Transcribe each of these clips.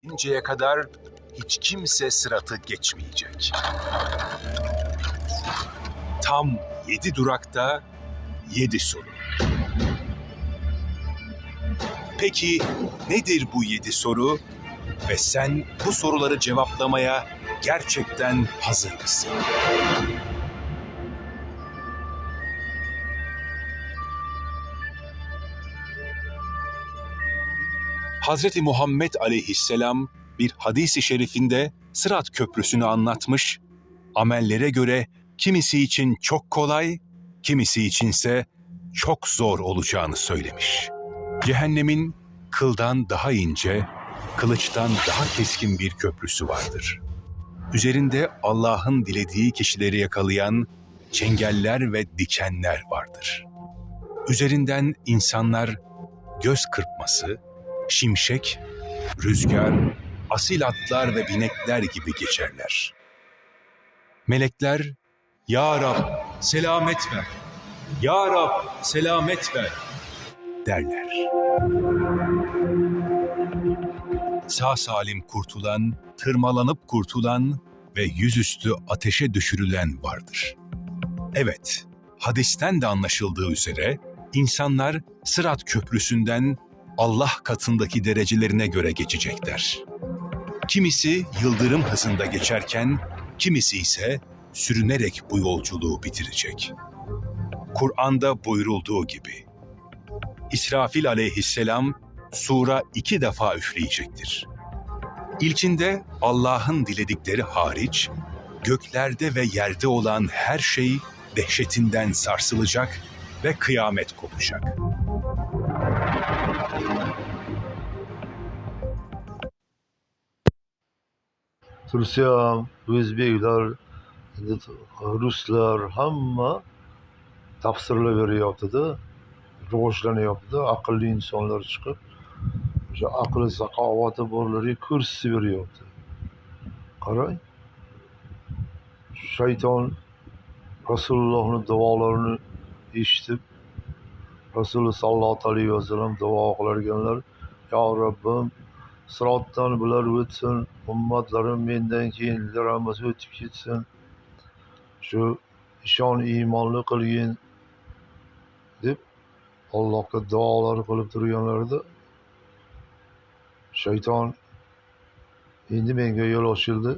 geçinceye kadar hiç kimse sıratı geçmeyecek. Tam 7 durakta 7 soru. Peki nedir bu 7 soru? Ve sen bu soruları cevaplamaya gerçekten hazır mısın? Hazreti Muhammed Aleyhisselam bir hadis-i şerifinde Sırat Köprüsü'nü anlatmış, amellere göre kimisi için çok kolay, kimisi içinse çok zor olacağını söylemiş. Cehennemin kıldan daha ince, kılıçtan daha keskin bir köprüsü vardır. Üzerinde Allah'ın dilediği kişileri yakalayan çengeller ve dikenler vardır. Üzerinden insanlar göz kırpması, şimşek, rüzgar, asil atlar ve binekler gibi geçerler. Melekler, "Ya Rab, selamet ver, Ya Rab, selamet ver" derler. Sağ salim kurtulan, tırmalanıp kurtulan ve yüzüstü ateşe düşürülen vardır. Evet, hadisten de anlaşıldığı üzere insanlar Sırat Köprüsü'nden Allah katındaki derecelerine göre geçecekler. Kimisi yıldırım hızında geçerken, kimisi ise sürünerek bu yolculuğu bitirecek. Kur'an'da buyurulduğu gibi, İsrafil aleyhisselam sura 2 defa üfleyecektir. İlkinde Allah'ın diledikleri hariç, göklerde ve yerde olan her şey dehşetinden sarsılacak ve kıyamet kopacak. Tursiya, O'zbeklar, Ruslar hamma tafsirlayveryapti-da, rivojlanyapti-da, aqlli insonlar chiqib, o'sha aqli saxovati borlarga ko'rsatib beryapti. Qarang, shayton Rasulullohning duolarini eshitib, Rasululloh sollallohu alayhi vasallam duo qilar ekanlar: "Ya Rabbim, sirotdan bular o'tsin, ummatlarim mendan keyingilar hammasi o'tib ketsin. Shu ishon iymonli qilgin" deb Allohga duolar qilib turganlarida shayton endi menga yo'l ochildi,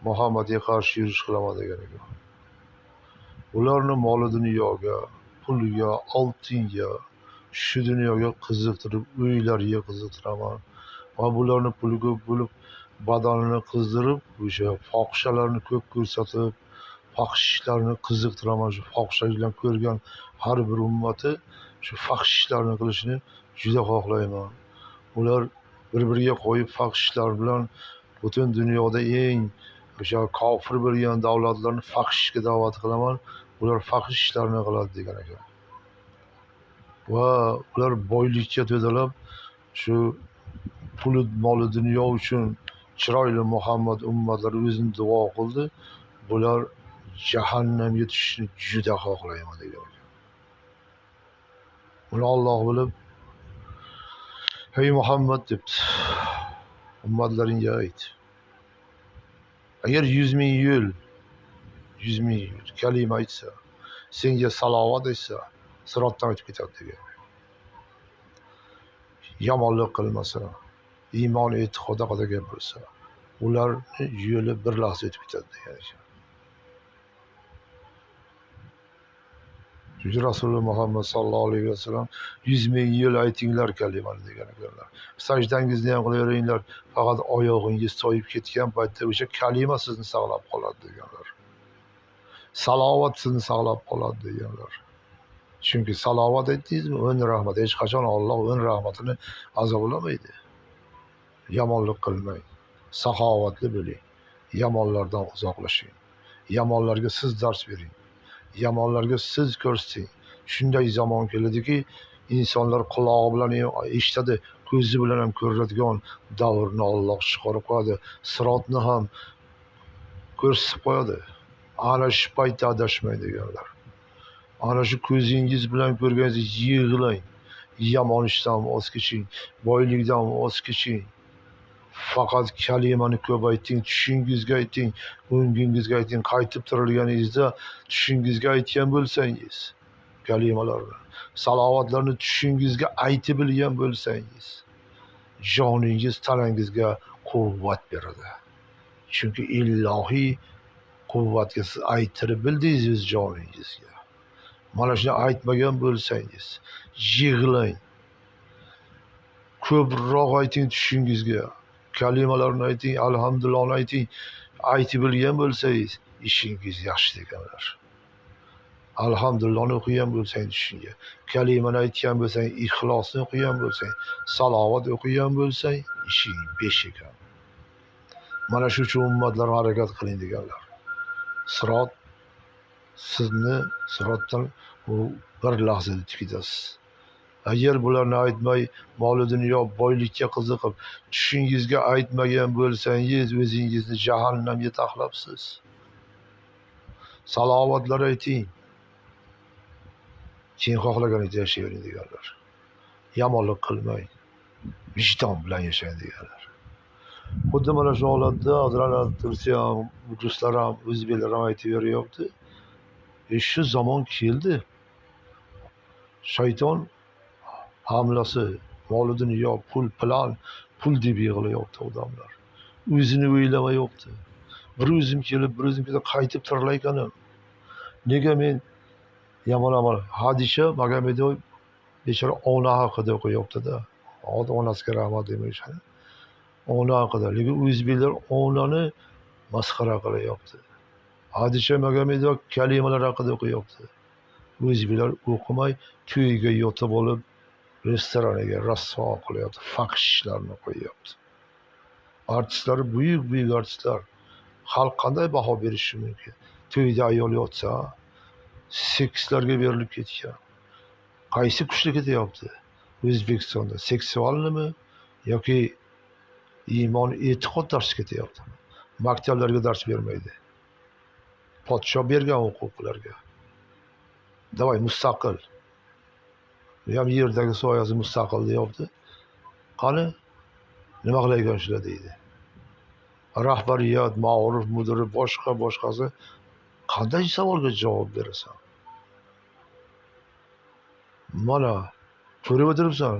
Muhammadga qarshi yurish qilaman degan ekan. Ularni moli dunyoga, puliga, oltinga, shu dunyoga qiziqtirib, uylariga qiziqtiraman. Va bularni puliga bo'lib, badanini qizdirib, o'sha fohishalarni ko'p ko'rsatib, fohish ishlarni qiziqtiraman. Shu fohishaliklarni ko'rgan har bir ummati shu fohish ishlarni qilishni juda xohlayman. Ular bir-biriga qo'yib fohish ishlar bilan butun dunyoda eng o'sha kofir bo'lgan davlatlarni fohishga da'vat qilaman. Ular fohish ishlarni qiladi degan ekan. Va ular boylikka to'dalab, shu puli moli dunyo uchun chiroyli Muhammad ummatlari o'zini duo qildi. Bular jahannamga tushishni juda xohlayman degan ekan. Buni Alloh bilib, "Ey Muhammad" debdi, ummatlaringga ayt. Agar 100 ming yil kalima aytsa, senga salovat aytsa, sirotdan o'tib ketadi degan. Yomonlik qilmasa, iymon e'tiqod haqida gapirsa, ularni yo'li bir lahza o'tib ketadi degan ekan. Chunki Rasululloh Muhammad sallallohu alayhi vasallam 100 ming yil aytinglar kalimani degan ekanlar. Sajdangizni ham qilaveringlar, faqat oyog'ingiz toyib ketgan paytda o'sha kalima sizni saqlab qoladi deganlar. Salovat sizni saqlab qoladi deganlar. Chunki salovat aytdingizmi, 10 rahmat. Hech qachon Alloh 10 rahmatini azoblamaydi. Yomonlik qilmang, saxovatli bo'ling, yomonlardan uzoqlashing. Yomonlarga siz dars bering. Yomonlarga siz ko'rsating. Shunday zamon keladiki, insonlar qulog'i bilan eshitadi, ko'zi bilan ham ko'radigan davrni Alloh chiqarib qo'yadi. Sirotni ham ko'rsatib qo'yadi. Ana shu paytda adashmang deganlar. Ana shu ko'zingiz bilan ko'rganingizni yig'lang. Yomon ishdan voz keching, boylikdan voz keching. faqat kalimani ko'p ayting, tushingizga ayting, o'ngingizga ayting, qaytib turilganingizda tushingizga aytgan bo'lsangiz, kalimalarni, salovatlarni tushingizga aytib bilgan bo'lsangiz, joningiz tanangizga quvvat beradi. Chunki ilohiy quvvatga siz aytirib bildingiz joningizga. Mana shuni aytmagan bo'lsangiz, yig'lang. Ko'proq ayting tushingizga. Kalimalarni ayting, alhamdulillahni ayting. Aytib bilgan bo'lsangiz, ishingiz yaxshi deganlar. Alhamdulillahni o'qigan bo'lsang tushingga. Kalimani aytgan bo'lsang, ixlosni o'qigan bo'lsang, salovat o'qigan bo'lsang, ishing 5 ekan. Mana shu uchun ummatlar harakat qiling deganlar. Sirot sizni sirotdan bir lahzada tikitasiz. Agar bularni aytmay, mol dunyo, boylikka qiziqib, tushingizga aytmagan bo'lsangiz, o'zingizni jahannamga taxlabsiz. Salovatlar ayting. Keyin xohlaganingizda yashayvering deganlar. Yomonlik qilmang. Vijdon bilan yashang deganlar. Xuddi mana shu holatda Hazrat Tursiya ham, ruslar ham, o'zbeklar ham aytib beryapti. Shu zamon keldi. Shayton hamlasi, mol dunyo, pul, plan, pul deb yig'layapti odamlar. O'zini o'ylamayapti. Bir o'zim kelib, bir o'zim ketib qaytib tirilaykanim. Nega men yomon hadisha Magomedoy bechora ona haqida o'qiyapti-da. Onasiga rahmat demayishadi. Ona haqida. Lekin o'zbeklar onani masxara qilyapti. Hadisha Magomedoy kalimalar haqida o'qiyapti. O'zbeklar o'qimay to'yga yotib olib, restoraniga rasvo qilyapti, fahshlarni qo'yyapti. Artistlar, buyuk artistlar. Xalq qanday baho berishi mumkin? To'yda ayol yotsa, sekslarga berilib ketgan. Qaysi kuchli ketyapti? O'zbekistonda seksualnimi yoki iymon, e'tiqod darsi ketyapti? Maktablarga dars bermaydi. Podsho bergan huquqlarga. Davay mustaqil. Ham yerdagi soyasi mustaqil deyapti. Qani nima qilayotgan shular deydi. Rahbariyat, ma'ruf mudiri, boshqasi qanday savolga javob berasan? Mana ko'rib o'tiribsan.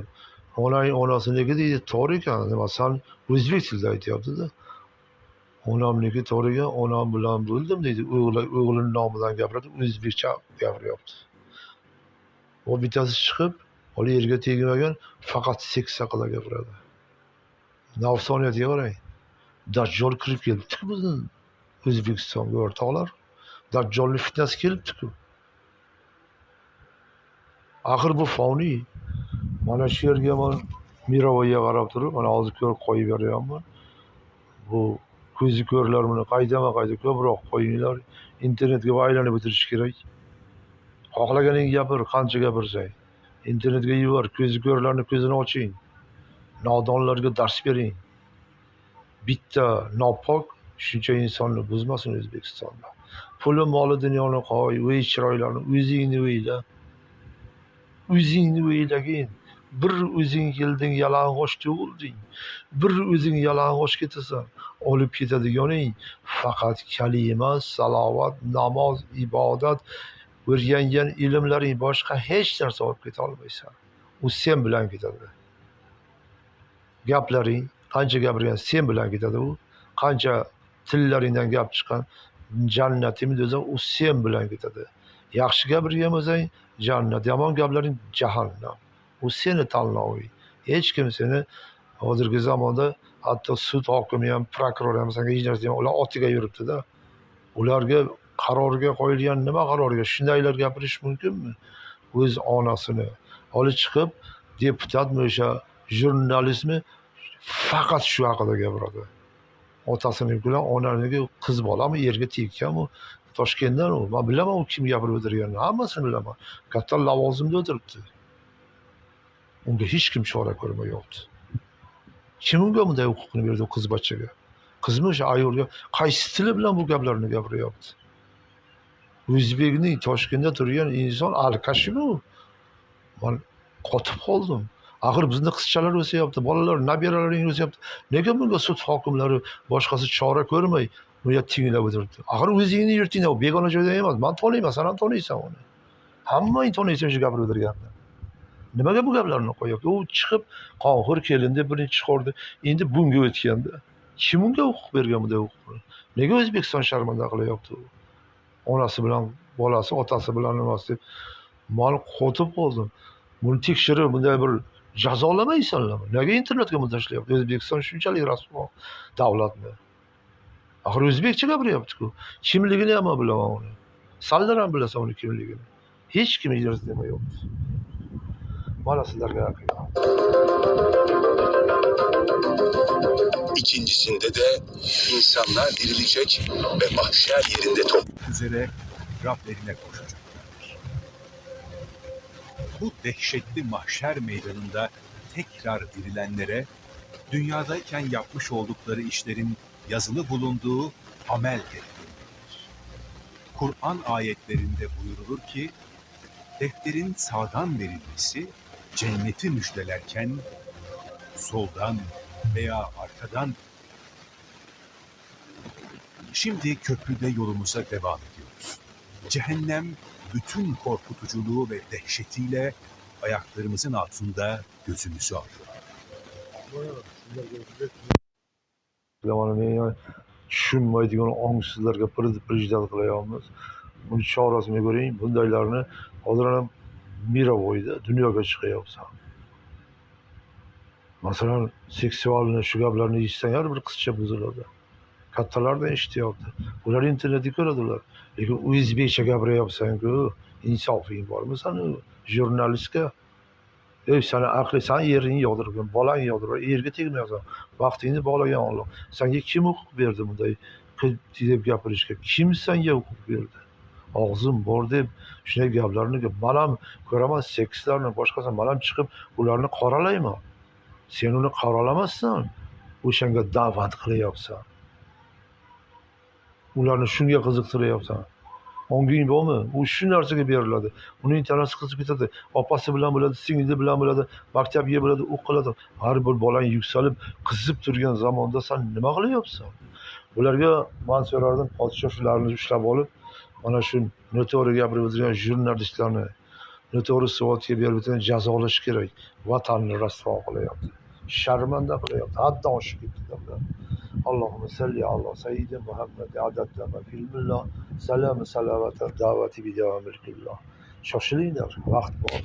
Onasiniki deydi to'g'ri ekan. Nima san o'zbek tilida aytyapti-da. Onamniki to'g'ri ekan, onam bilan bo'ldim deydi. O'g'lining nomidan gapiradi, o'zbekcha gapiryapti. O bittasi chiqib, hali yerga tegmagan, faqat seks haqida gapiradi. Nafsoniyatga qarang. Dajjol kirib kelibdi-ku bizning O'zbekistonga o'rtoqlar. Dajjolning fitnasi kelibdi-ku. Axir bu foniy. Mana shu yerga men Mirovoyga qarab turib, mana hozir ko'rib qo'yib beryapman. Bu ko'zi ko'rlar buni qayta ko'proq qo'yinglar. Internetga aylanib o'tirish kerak. Xohlaganing gapir, qancha gapirsang. Internetga yubor, ko'zi ko'rlarning ko'zini oching. Nodonlarga dars bering. Bitta nopok shuncha insonni buzmasin O'zbekistonda. Puli, moli, dunyoni qo'y, o'y chiroylarni o'zingni o'yla. O'zingni o'ylagin. Bir o'zing kelding, yalang'och tug'ilding. Bir o'zing yalang'och ketasan. Olib ketadiganing faqat kalima, salovat, namoz, ibodat, o'rgangan ilmlaring, boshqa hech narsa olib keta olmaysan. U sen bilan ketadi. Gaplaring, qancha gapirgan sen bilan ketadi u. Qancha tillaringdan gap chiqqan, jannatimni o'zi u sen bilan ketadi. Yaxshi gapirgan bo'lsang, jannat, yomon gaplaring jahannam. U seni tanloving. Hech kim seni hozirgi zamonda hatto sud hokimi ham, prokuror ham senga hech narsa, ular otiga yuribdi-da. Ularga qarorga qo'yilgan nima qarorga shundaylar gapirish mumkinmi? O'z onasini olib chiqib deputatmi, o'sha jurnalistmi faqat shu haqida gapiradi. Otasini bilan onaniki qiz bolami yerga tekkanmi? Toshkentdan u. Men bilaman u kim gapirib o'tirganini, hammasini bilaman. Katta lavozimda o'tiribdi. Unga hech kim chora ko'rmayapti. Kim unga bunday huquqni berdi qiz bachchaga? Qizmi o'sha ayolga qaysi tili bilan bu gaplarni gapiryapti? O'zbekning Toshkentda turgan inson alkashimi u? Men qotib qoldim. Axir bizni qizchalar o'syapti, bolalar, nabiralaring o'syapti. Nega bunga sud hokimlari boshqasi chora ko'rmay bunga tinglab o'tiribdi? Axir o'zingni yurtingda, u begona joyda emas. Men taniyman, sen ham taniysan uni. Hammang taniysan shu gapni o'tirganni. Nimaga bu gaplarni qo'yapti? U chiqib qonxo'r kelin deb birinchi chiqardi. Endi bunga o'tganda kim unga huquq bergan bunday huquqni? Nega O'zbekiston sharmanda qilyapti u? Onasi bilan bolasi, otasi bilan emas deb men qotib qoldim. Buni tekshirib bunday bir jazolamaysanlarmi? Nega internetga buni tashlayapti? O'zbekiston shunchalik rasvo davlatmi? Axir o'zbekcha gapiryapti-ku. Kimligini ham bilaman uni. Sanlar ham bilasan uni kimligini. Hech kim ijroz demayapti. Mana sizlarga haqiqat. İkincisinde de insanlar dirilecek ve mahşer yerinde toplanmak üzere Rablerine koşacaklardır. Bu dehşetli mahşer meydanında tekrar dirilenlere dünyadayken yapmış oldukları işlerin yazılı bulunduğu amel defteridir. Kur'an ayetlerinde buyurulur ki, defterin sağdan verilmesi cenneti müjdelerken soldan veya arkadan. Şimdi köprüde yolumuza devam ediyoruz. Cehennem bütün korkutuculuğu ve dehşetiyle ayaklarımızın altında gözümüzü arıyor. Mana men tushunmaydigan ongsizlarga prijdal qilyapmiz. Buni chorasini ko'ring, bundaylarni hozir ham Miravoyda dunyoga chiqyapsan. Masalan, seksualni shu gaplarni eshitsang har bir qizcha buziladi. Kattalar da eshityapti. Ular internetda ko'radilar. Lekin o'zbekcha gapiryapsan-ku, insofing bormi sani jurnalistga? Ey seni aqli, sen yerini yog'dirgan, bolang yog'dirgan, yerga tegmayapsan. Vaqtingni bog'lagan Alloh. Senga kim huquq berdi bunday deb gapirishga? Kim senga huquq berdi? Og'zim bor deb shunday gaplarni men ham ko'raman, sekslarni, boshqasini men ham chiqib ularni qoralayman. Sen uni qoralamassan, o'shanga da'vat qilyapsan. Ularni shunga qiziqtiryapsan. Onging bormi? U shu narsaga beriladi. Uning tanasi qizib ketadi. Opasi bilan bo'ladi, singlisi bilan bo'ladi, maktabga bo'ladi, o'qiladi. Har bir bolang yuksalib, qizib turgan zamonda sen nima qilyapsan? Bularga men so'rardim, podshoh shularni ushlab olib, mana shu noto'g'ri gapirib o'tirgan jurnalistlarni, noto'g'ri savodga berib o'tirgan jazolash kerak. Vatanni rasvo qilyapti. Sharmanda qilyapti. Haddan oshib ketdi. Allohumma salli ala sayyidina Muhammad adadlama fil millah salam salavatan davati bi davamil kullah. Shoshilinglar, vaqt bor.